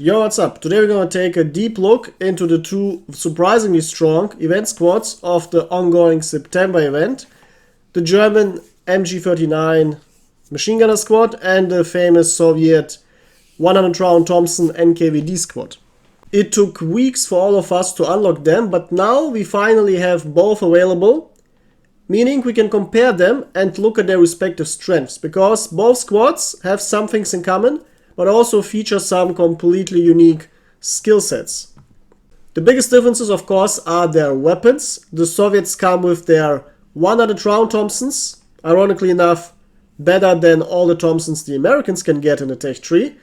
Yo, what's up? Today we're going to take a deep look into the two surprisingly strong event squads of the ongoing September event. The German MG39 machine gunner squad and the famous Soviet 100-round Thompson NKVD squad. It took weeks for all of us to unlock them, but now we finally have both available, meaning we can compare them and look at their respective strengths, because both squads have some things in common, but also feature some completely unique skill sets. The biggest differences, of course, are their weapons. The Soviets come with their 100-round Thompsons, ironically enough, better than all the Thompsons the Americans can get in the Tech tree.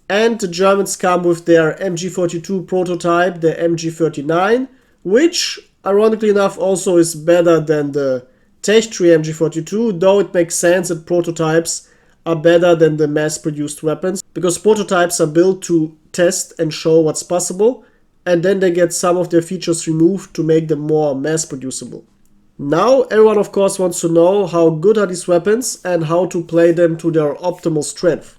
And the Germans come with their MG42 prototype, the MG39, which, ironically enough, also is better than the Tech tree MG42, though it makes sense that prototypes are better than the mass-produced weapons, because prototypes are built to test and show what's possible, and then they get some of their features removed to make them more mass-producible. Now everyone of course wants to know how good are these weapons and how to play them to their optimal strength.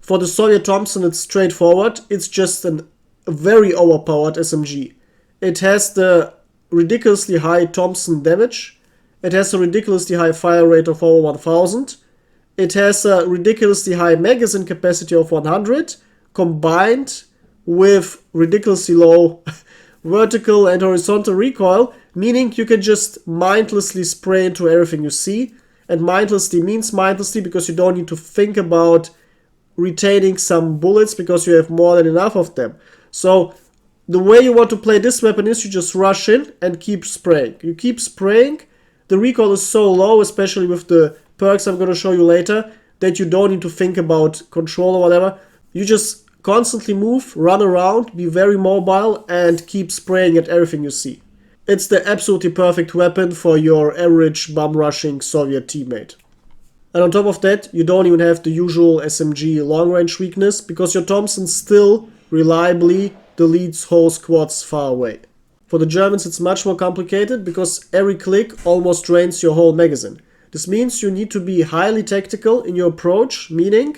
For the Soviet Thompson it's straightforward, it's just a very overpowered SMG. It has the ridiculously high Thompson damage, it has a ridiculously high fire rate of over 1000, it has a ridiculously high magazine capacity of 100, combined with ridiculously low vertical and horizontal recoil, meaning you can just mindlessly spray into everything you see. And mindlessly means mindlessly because you don't need to think about retaining some bullets because you have more than enough of them. So the way you want to play this weapon is you just rush in and keep spraying. You keep spraying, the recoil is so low, especially with the perks I'm going to show you later, that you don't need to think about control or whatever. You just constantly move, run around, be very mobile, and keep spraying at everything you see. It's the absolutely perfect weapon for your average bum-rushing Soviet teammate. And on top of that, you don't even have the usual SMG long-range weakness, because your Thompson still reliably deletes whole squads far away. For the Germans it's much more complicated, because every click almost drains your whole magazine. This means you need to be highly tactical in your approach, meaning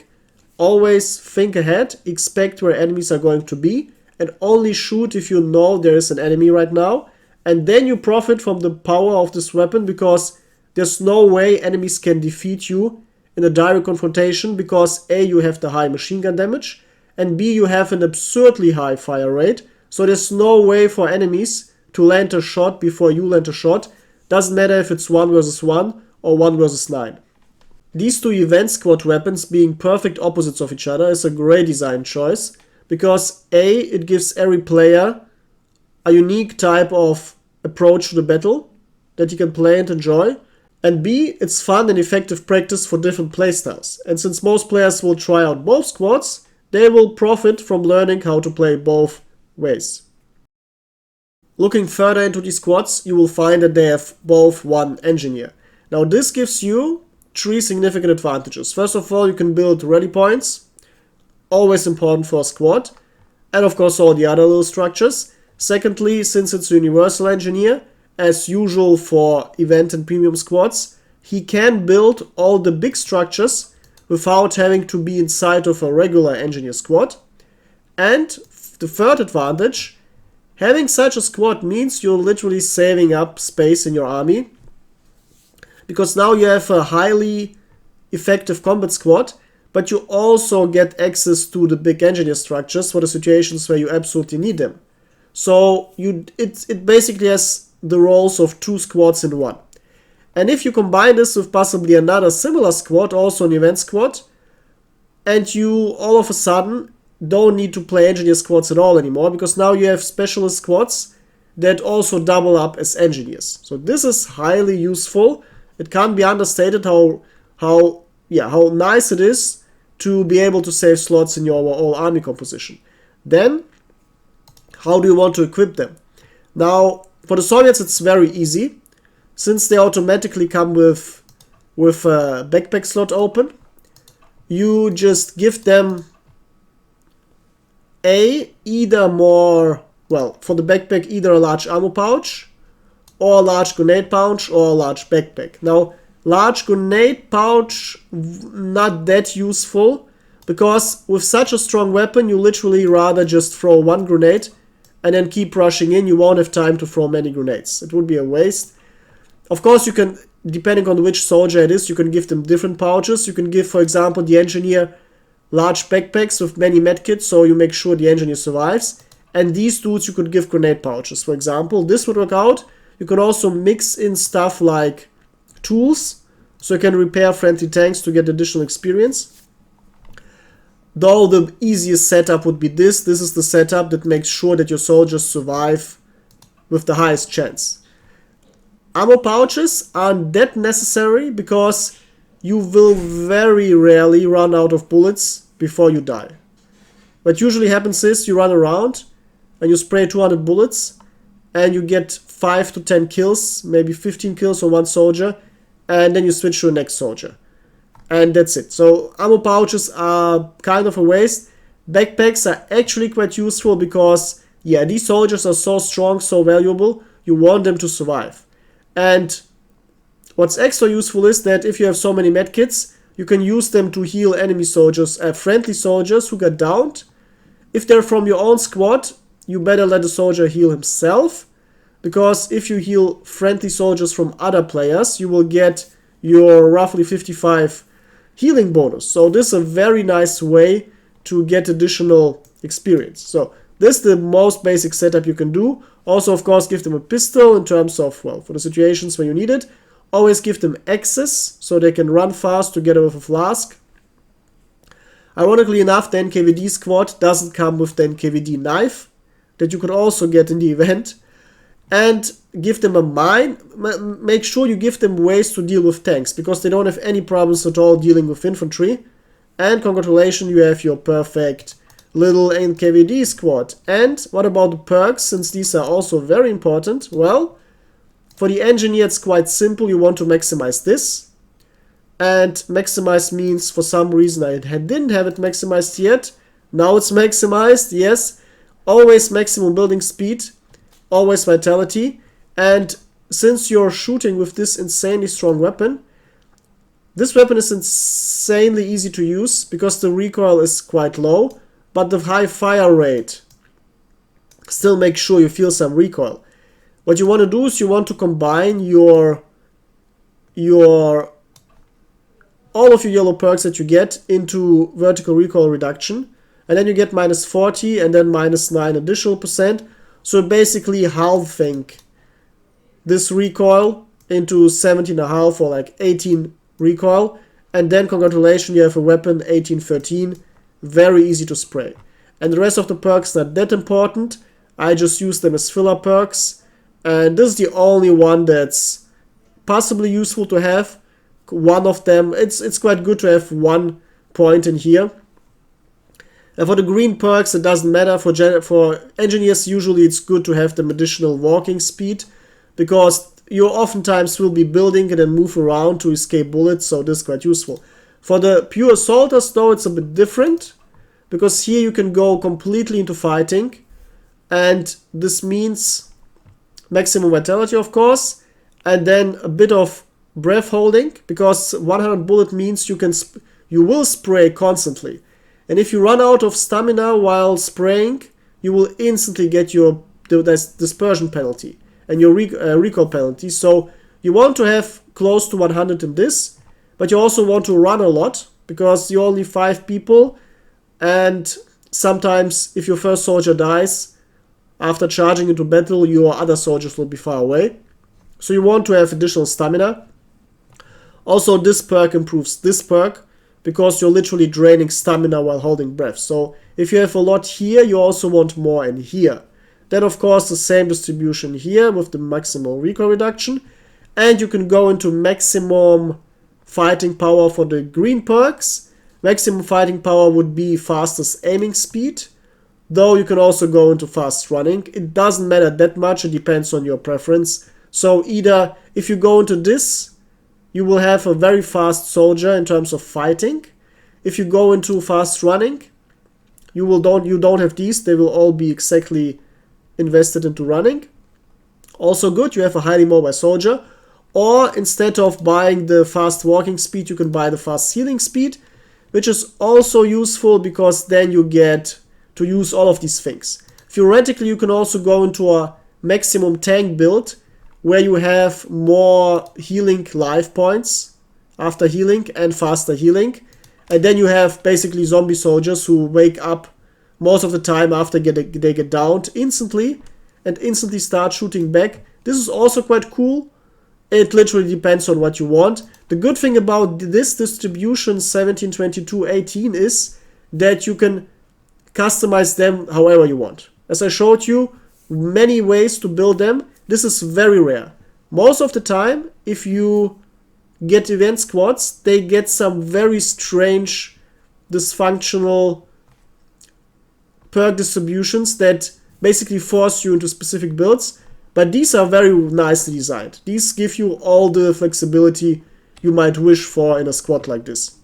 always think ahead, expect where enemies are going to be, and only shoot if you know there is an enemy right now. And then you profit from the power of this weapon, because there's no way enemies can defeat you in a direct confrontation, because A, you have the high machine gun damage, and B, you have an absurdly high fire rate, so there's no way for enemies to land a shot before you land a shot. Doesn't matter if it's 1 versus 1 or 1 versus 9. These two event squad weapons being perfect opposites of each other is a great design choice, because A, it gives every player a unique type of approach to the battle that you can play and enjoy, and B, it's fun and effective practice for different playstyles. And since most players will try out both squads, they will profit from learning how to play both ways. Looking further into these squads, you will find that they have both one engineer. Now this gives you 3 significant advantages. First of all, you can build rally points, always important for a squad, and of course all the other little structures. Secondly, since it's a universal engineer, as usual for event and premium squads, he can build all the big structures without having to be inside of a regular engineer squad. And the third advantage, having such a squad means you're literally saving up space in your army, because now you have a highly effective combat squad, but you also get access to the big engineer structures for the situations where you absolutely need them. So it basically has the roles of 2 squads in one. And if you combine this with possibly another similar squad, also an event squad, and you all of a sudden don't need to play engineer squads at all anymore, because now you have specialist squads that also double up as engineers. So this is highly useful. It can't be understated how nice it is to be able to save slots in your overall army composition. Then, how do you want to equip them? Now, for the Soviets it's very easy, since they automatically come with a backpack slot open. You just give them either for the backpack, either a large ammo pouch, or a large grenade pouch, or a large backpack. Now, large grenade pouch, not that useful, because with such a strong weapon, you literally rather just throw one grenade and then keep rushing in. You won't have time to throw many grenades. It would be a waste. Of course, you can, depending on which soldier it is, you can give them different pouches. You can give, for example, the engineer large backpacks with many medkits, so you make sure the engineer survives. And these dudes you could give grenade pouches, for example. This would work out. You can also mix in stuff like tools, so you can repair friendly tanks to get additional experience. Though the easiest setup would be this. This is the setup that makes sure that your soldiers survive with the highest chance. Ammo pouches aren't that necessary because you will very rarely run out of bullets before you die. What usually happens is you run around and you spray 200 bullets and you get 5 to 10 kills, maybe 15 kills on one soldier, and then you switch to the next soldier. And that's it. So ammo pouches are kind of a waste. Backpacks are actually quite useful because, yeah, these soldiers are so strong, so valuable, you want them to survive. And what's extra useful is that if you have so many medkits, you can use them to heal enemy soldiers, friendly soldiers who got downed. If they're from your own squad, you better let the soldier heal himself, because if you heal friendly soldiers from other players, you will get your roughly 55 healing bonus. So this is a very nice way to get additional experience. So this is the most basic setup you can do. Also, of course, give them a pistol in terms of, well, for the situations where you need it. Always give them access so they can run fast together with a flask. Ironically enough, the NKVD squad doesn't come with the NKVD knife that you could also get in the event. And give them a mine. Make sure you give them ways to deal with tanks, because they don't have any problems at all dealing with infantry. And congratulations, you have your perfect little NKVD squad. And what about the perks, since these are also very important? Well, for the engineer it's quite simple. You want to maximize this. And maximize means, for some reason I didn't have it maximized yet. Now it's maximized, yes. Always maximum building speed. Always vitality. And since you're shooting with this insanely strong weapon, this weapon is insanely easy to use because the recoil is quite low, but the high fire rate still makes sure you feel some recoil. What you want to do is you want to combine all of your yellow perks that you get into vertical recoil reduction, and then you get -40 and then -9 additional percent. So basically halving this recoil into 17.5 or like 18 recoil, and then congratulations, you have a weapon 1813, very easy to spray. And the rest of the perks not that important. I just use them as filler perks, and this is the only one that's possibly useful to have. One of them, it's quite good to have one point in here. And for the green perks, it doesn't matter. For engineers, usually it's good to have them additional walking speed, because you oftentimes will be building and then move around to escape bullets, so this is quite useful. For the pure assaulters, though, it's a bit different, because here you can go completely into fighting, and this means maximum vitality, of course, and then a bit of breath holding, because 100 bullet means you will spray constantly. And if you run out of stamina while spraying, you will instantly get your dispersion penalty and your recoil penalty. So you want to have close to 100 in this, but you also want to run a lot, because you're only 5 people, and sometimes if your first soldier dies after charging into battle, your other soldiers will be far away. So you want to have additional stamina. Also, this perk improves this perk, because you're literally draining stamina while holding breath. So if you have a lot here, you also want more in here. Then of course the same distribution here with the maximum recoil reduction. And you can go into maximum fighting power for the green perks. Maximum fighting power would be fastest aiming speed, though you can also go into fast running. It doesn't matter that much, it depends on your preference. So either if you go into this, you will have a very fast soldier in terms of fighting. If you go into fast running, you don't have these. They will all be exactly invested into running. Also good, you have a highly mobile soldier. Or instead of buying the fast walking speed, you can buy the fast healing speed. which is also useful because then you get to use all of these things. Theoretically, you can also go into a maximum tank build where you have more healing life points after healing and faster healing. And then you have basically zombie soldiers who wake up most of the time after they get downed instantly and instantly start shooting back. This is also quite cool. It literally depends on what you want. The good thing about this distribution 17, 22, 18 is that you can customize them however you want. As I showed you, many ways to build them. This is very rare. Most of the time, if you get event squads, they get some very strange, dysfunctional perk distributions that basically force you into specific builds. But these are very nicely designed. These give you all the flexibility you might wish for in a squad like this.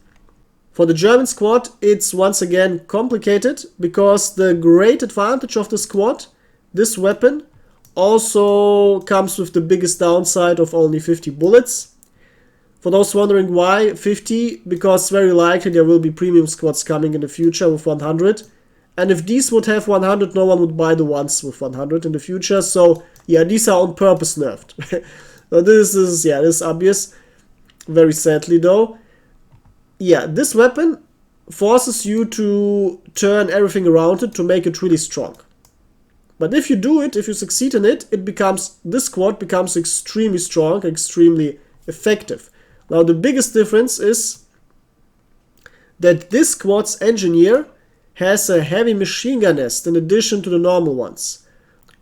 For the German squad, it's once again complicated because the great advantage of the squad, this weapon, also comes with the biggest downside of only 50 bullets. For those wondering why 50, because very likely there will be premium squads coming in the future with 100. And if these would have 100, no one would buy the ones with 100 in the future. So yeah, these are on purpose nerfed. So this is obvious. Very sadly though. Yeah, this weapon forces you to turn everything around it to make it really strong. But if you do it, if you succeed in it, this squad becomes extremely strong, extremely effective. Now the biggest difference is that this squad's engineer has a heavy machine gun nest in addition to the normal ones.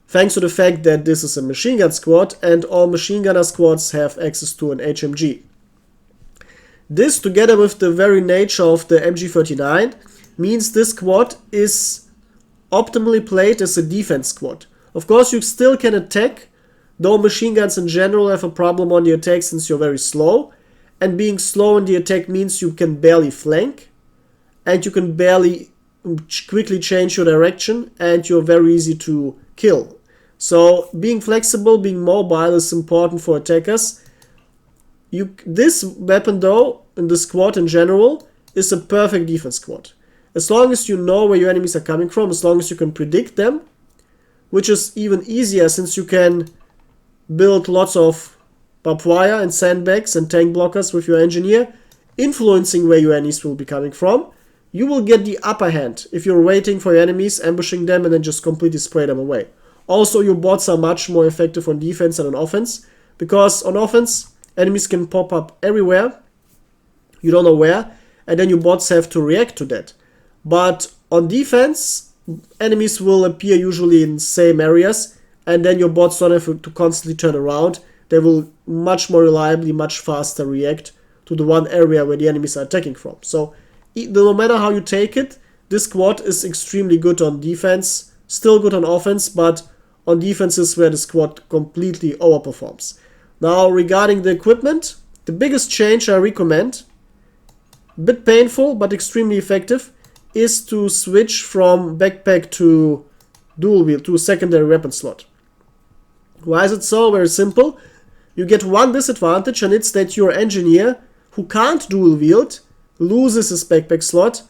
Thanks to the fact that this is a machine gun squad and all machine gunner squads have access to an HMG. This, together with the very nature of the MG39, means this squad is optimally played as a defense squad. Of course, you still can attack, though machine guns in general have a problem on the attack since you're very slow. And being slow in the attack means you can barely flank, and you can barely quickly change your direction, and you're very easy to kill. So being flexible, being mobile is important for attackers. This weapon though, in the squad in general, is a perfect defense squad. As long as you know where your enemies are coming from, as long as you can predict them, which is even easier since you can build lots of barbed wire and sandbags and tank blockers with your engineer, influencing where your enemies will be coming from, you will get the upper hand if you're waiting for your enemies, ambushing them, and then just completely spray them away. Also, your bots are much more effective on defense than on offense, because on offense, enemies can pop up everywhere, you don't know where, and then your bots have to react to that. But on defense, enemies will appear usually in same areas, and then your bots don't have to constantly turn around. They will much more reliably, much faster react to the one area where the enemies are attacking from. So no matter how you take it, this squad is extremely good on defense, still good on offense, but on defense is where the squad completely overperforms. Now regarding the equipment, the biggest change I recommend, a bit painful but extremely effective, is to switch from backpack to dual wield, to a secondary weapon slot. Why is it so? Very simple. You get one disadvantage, and it's that your engineer, who can't dual wield, loses his backpack slot,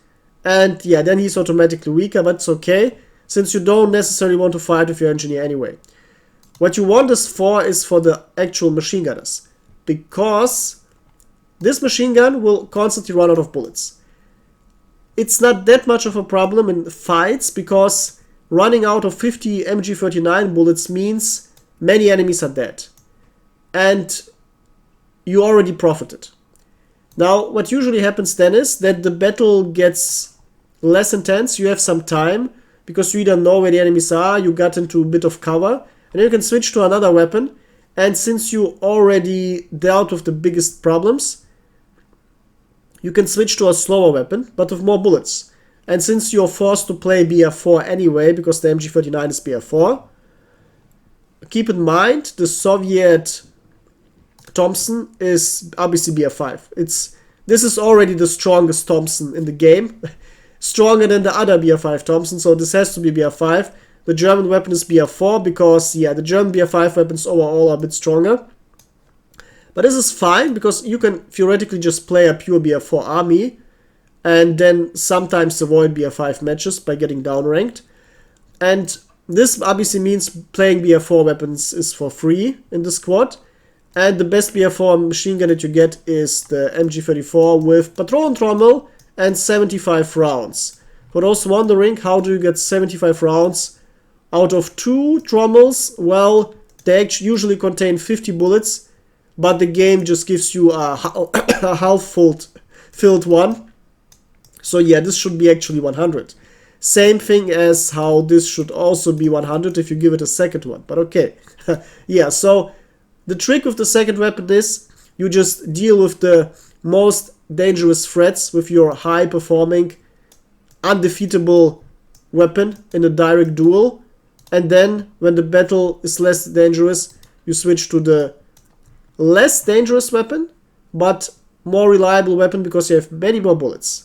and yeah, then he's automatically weaker, but it's okay, since you don't necessarily want to fight with your engineer anyway. What you want this for is for the actual machine gunners, because this machine gun will constantly run out of bullets. It's not that much of a problem in fights, because running out of 50 MG39 bullets means many enemies are dead. And you already profited. Now, what usually happens then is that the battle gets less intense. You have some time, because you either know where the enemies are, you got into a bit of cover, and then you can switch to another weapon. And since you already dealt with the biggest problems, you can switch to a slower weapon, but with more bullets. And since you're forced to play BR4 anyway, because the MG39 is BR4, keep in mind the Soviet Thompson is obviously BR5. This is already the strongest Thompson in the game. Stronger than the other BR5 Thompson, so this has to be BR5. The German weapon is BR4 because, yeah, the German BR5 weapons overall are a bit stronger. But this is fine because you can theoretically just play a pure BR4 army and then sometimes avoid BR5 matches by getting downranked. And this obviously means playing BR4 weapons is for free in the squad. And the best BR4 machine gun that you get is the MG34 with Patron Trommel and 75 rounds. For those wondering, how do you get 75 rounds out of 2 trommels? Well, they actually usually contain 50 bullets, but the game just gives you a half-filled one. So yeah, this should be actually 100. Same thing as how this should also be 100 if you give it a second one, but okay. Yeah, so the trick with the second weapon is you just deal with the most dangerous threats with your high-performing, undefeatable weapon in a direct duel, and then when the battle is less dangerous, you switch to the less dangerous weapon, but more reliable weapon because you have many more bullets.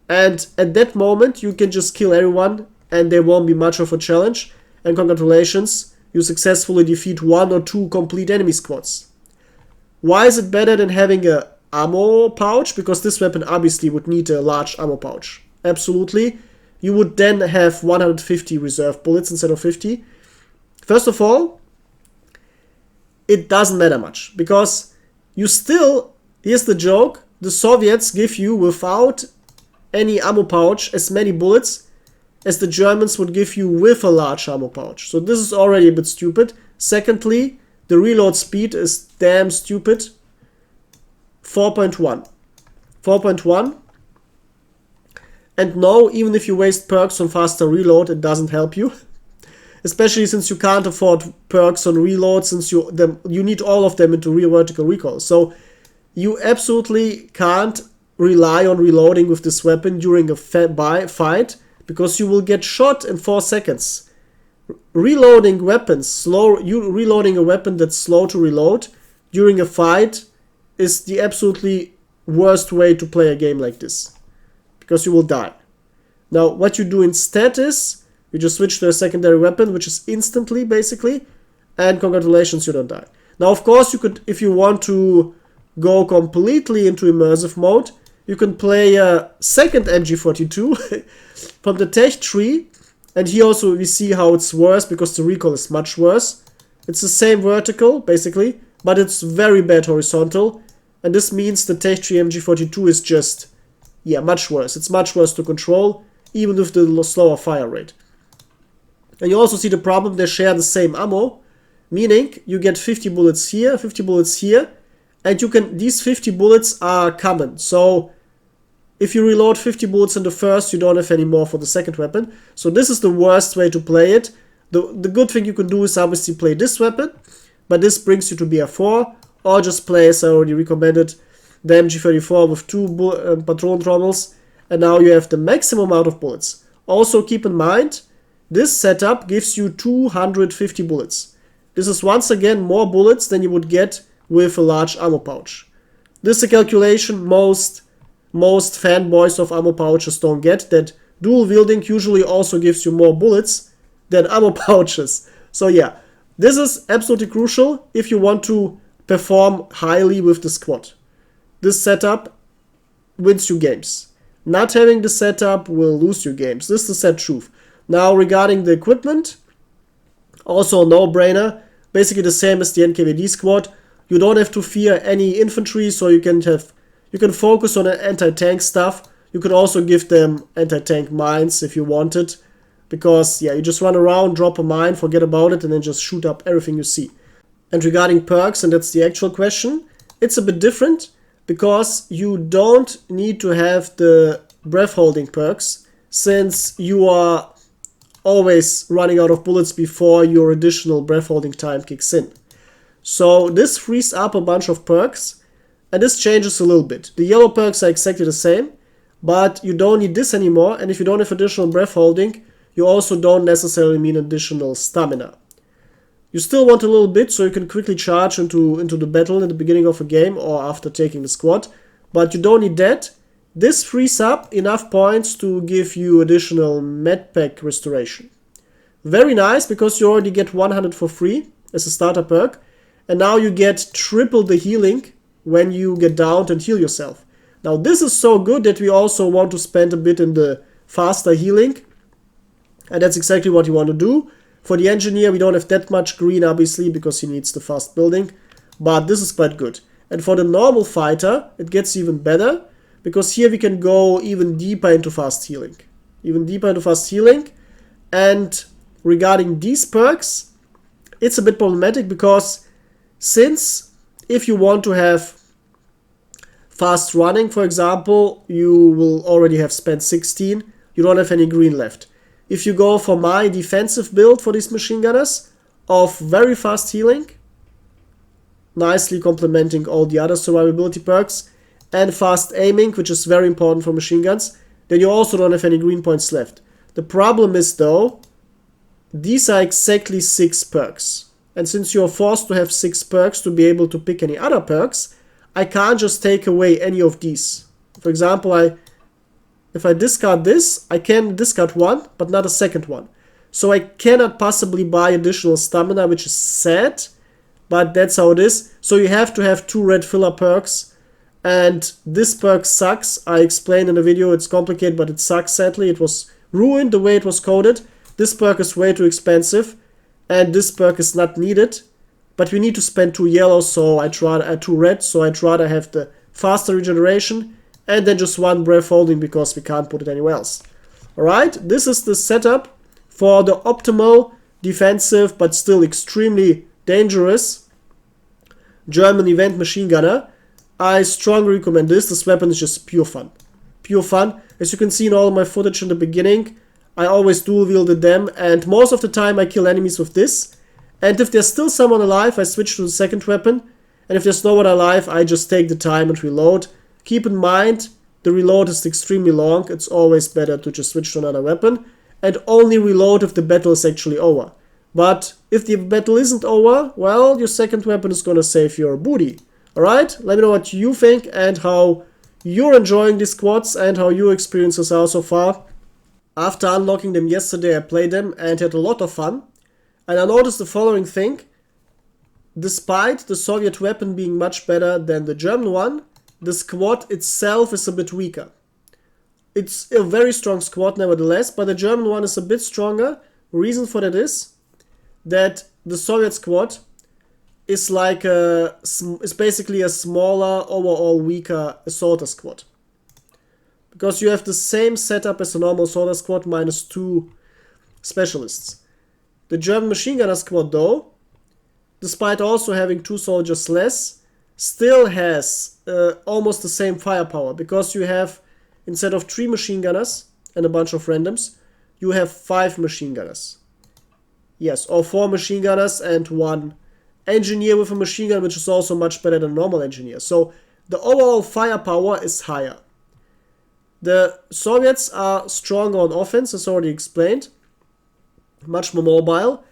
And at that moment, you can just kill everyone, and there won't be much of a challenge, and congratulations, you successfully defeat 1 or 2 complete enemy squads. Why is it better than having a ammo pouch? Because this weapon obviously would need a large ammo pouch. Absolutely. You would then have 150 reserve bullets instead of 50. First of all, it doesn't matter much, because you still, here's the joke, the Soviets give you, without any ammo pouch, as many bullets as the Germans would give you with a large ammo pouch. So this is already a bit stupid. Secondly, the reload speed is damn stupid. 4.1. 4.1. And no, even if you waste perks on faster reload, it doesn't help you. Especially since you can't afford perks on reload, since you need all of them into rear vertical recoil. So you absolutely can't rely on reloading with this weapon during a fight, because you will get shot in 4 seconds. Reloading a weapon that's slow to reload during a fight is the absolutely worst way to play a game like this, because you will die. Now, what you do instead is you just switch to a secondary weapon, which is instantly, basically, and congratulations, you don't die. Now, of course, you could, if you want to go completely into immersive mode, you can play a second MG42 from the tech tree, and here also we see how it's worse because the recoil is much worse. It's the same vertical, basically, but it's very bad horizontal, and this means the tech tree MG42 is just, yeah, much worse. It's much worse to control, even with the slower fire rate. And you also see the problem, they share the same ammo, meaning you get 50 bullets here, 50 bullets here, and you can, these 50 bullets are common. So if you reload 50 bullets in the first, you don't have any more for the second weapon. So this is the worst way to play it. The good thing you can do is obviously play this weapon, but this brings you to BR4, or just play, as I already recommended, the MG34 with 2 Patron trommels, and now you have the maximum amount of bullets. Also keep in mind, this setup gives you 250 bullets. This is once again more bullets than you would get with a large ammo pouch. This is a calculation most fanboys of ammo pouches don't get, that dual wielding usually also gives you more bullets than ammo pouches. So yeah, this is absolutely crucial if you want to perform highly with the squad. This setup wins you games. Not having the setup will lose you games. This is the sad truth. Now regarding the equipment, also a no-brainer. Basically the same as the NKVD squad. You don't have to fear any infantry, so you can focus on anti-tank stuff. You can also give them anti-tank mines if you wanted, because yeah, you just run around, drop a mine, forget about it, and then just shoot up everything you see. And regarding perks, and that's the actual question, it's a bit different, because you don't need to have the breath holding perks, since you are always running out of bullets before your additional breath holding time kicks in. So this frees up a bunch of perks, and this changes a little bit. The yellow perks are exactly the same, but you don't need this anymore, and if you don't have additional breath holding, you also don't necessarily need additional stamina. You still want a little bit, so you can quickly charge into the battle in the beginning of a game or after taking the squad, but you don't need that. This frees up enough points to give you additional medpack restoration. Very nice, because you already get 100 for free as a starter perk, and now you get triple the healing when you get downed and heal yourself. Now this is so good that we also want to spend a bit in the faster healing. And that's exactly what you want to do. For the engineer, we don't have that much green, obviously, because he needs the fast building. But this is quite good. And for the normal fighter, it gets even better. Because here we can go even deeper into fast healing. Even deeper into fast healing. And regarding these perks, it's a bit problematic because since if you want to have fast running, for example, you will already have spent 16. You don't have any green left. If you go for my defensive build for these machine gunners of very fast healing, nicely complementing all the other survivability perks, and fast aiming, which is very important for machine guns, then you also don't have any green points left. The problem is though, these are exactly 6 perks. And since you're forced to have 6 perks to be able to pick any other perks, I can't just take away any of these. For example, if I discard this, I can discard one, but not a second one. So I cannot possibly buy additional stamina, which is sad, but that's how it is. So you have to have 2 red filler perks, and this perk sucks. I explained in the video, it's complicated, but it sucks sadly. It was ruined the way it was coded. This perk is way too expensive, and this perk is not needed. But we need to spend 2 yellow, so 2 red, so I'd rather have the faster regeneration, and then just 1 breath holding because we can't put it anywhere else. Alright, this is the setup for the optimal, defensive, but still extremely dangerous German event machine gunner. I strongly recommend this. This weapon is just pure fun. Pure fun. As you can see in all of my footage in the beginning, I always dual wielded them, and most of the time I kill enemies with this. And if there's still someone alive, I switch to the second weapon. And if there's no one alive, I just take the time and reload. Keep in mind, the reload is extremely long. It's always better to just switch to another weapon. And only reload if the battle is actually over. But if the battle isn't over, well, your second weapon is gonna save your booty. Alright? Let me know what you think and how you're enjoying these squads and how your experiences are so far. After unlocking them yesterday, I played them and had a lot of fun. And I noticed the following thing. Despite the Soviet weapon being much better than the German one, the squad itself is a bit weaker. It's a very strong squad nevertheless, but the German one is a bit stronger. Reason for that is that the Soviet squad is like is basically a smaller, overall weaker assaulter squad. Because you have the same setup as a normal assaulter squad minus 2 specialists. The German machine gunner squad though, despite also having 2 soldiers less, still has almost the same firepower, because you have, instead of 3 machine gunners and a bunch of randoms, you have 5 machine gunners. Yes, or 4 machine gunners and 1 engineer with a machine gun, which is also much better than a normal engineer. So the overall firepower is higher. The Soviets are stronger on offense, as already explained, much more mobile,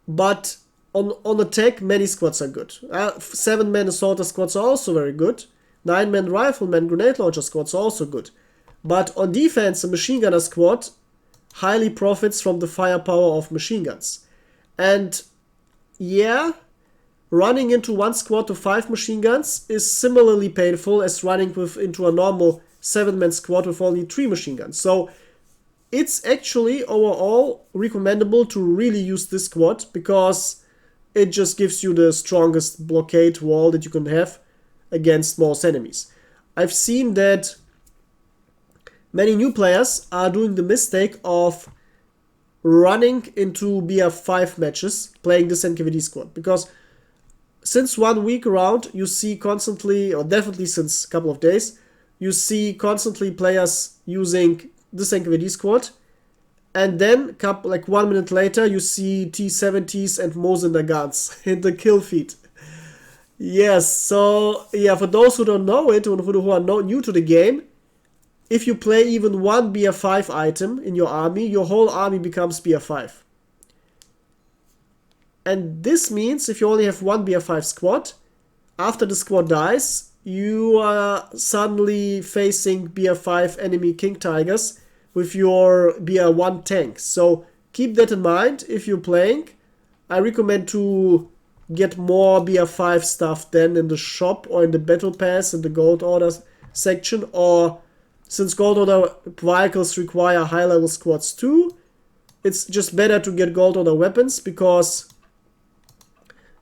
but on attack, many squads are good. 7-man assaulter squads are also very good. 9-man rifleman grenade launcher squads are also good. But on defense, a machine gunner squad highly profits from the firepower of machine guns. And yeah, running into 1 squad to 5 machine guns is similarly painful as running into a normal 7-man squad with only 3 machine guns. So it's actually overall recommendable to really use this squad, because it just gives you the strongest blockade wall that you can have against most enemies. I've seen that many new players are doing the mistake of running into BF5 matches playing this NKVD squad, because since 1 week around you see constantly, or definitely since a couple of days, you see constantly players using this NKVD squad, and then like 1 minute later you see T-70s and Mosin guns in the kill feed. Yes, so yeah, for those who don't know it, who are new to the game, if you play even 1 BF5 item in your army, your whole army becomes BF5. And this means if you only have 1 BF5 squad, after the squad dies, you are suddenly facing BF5 enemy King Tigers with your BR1 tank. So keep that in mind if you're playing. I recommend to get more BR5 stuff then in the shop or in the battle pass and the gold orders section, or since gold order vehicles require high level squads too, it's just better to get gold order weapons because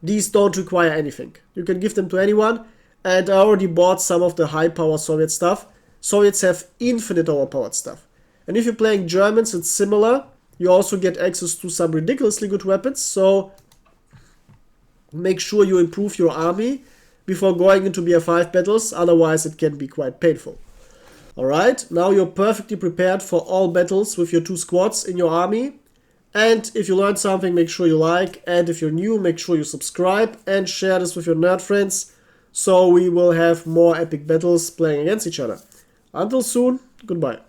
these don't require anything. You can give them to anyone, and I already bought some of the high power Soviet stuff. Soviets have infinite overpowered stuff. And if you're playing Germans, it's similar. You also get access to some ridiculously good weapons, so make sure you improve your army before going into BR5 battles, otherwise it can be quite painful. Alright, now you're perfectly prepared for all battles with your 2 squads in your army. And if you learned something, make sure you like, and if you're new, make sure you subscribe and share this with your nerd friends, so we will have more epic battles playing against each other. Until soon, goodbye.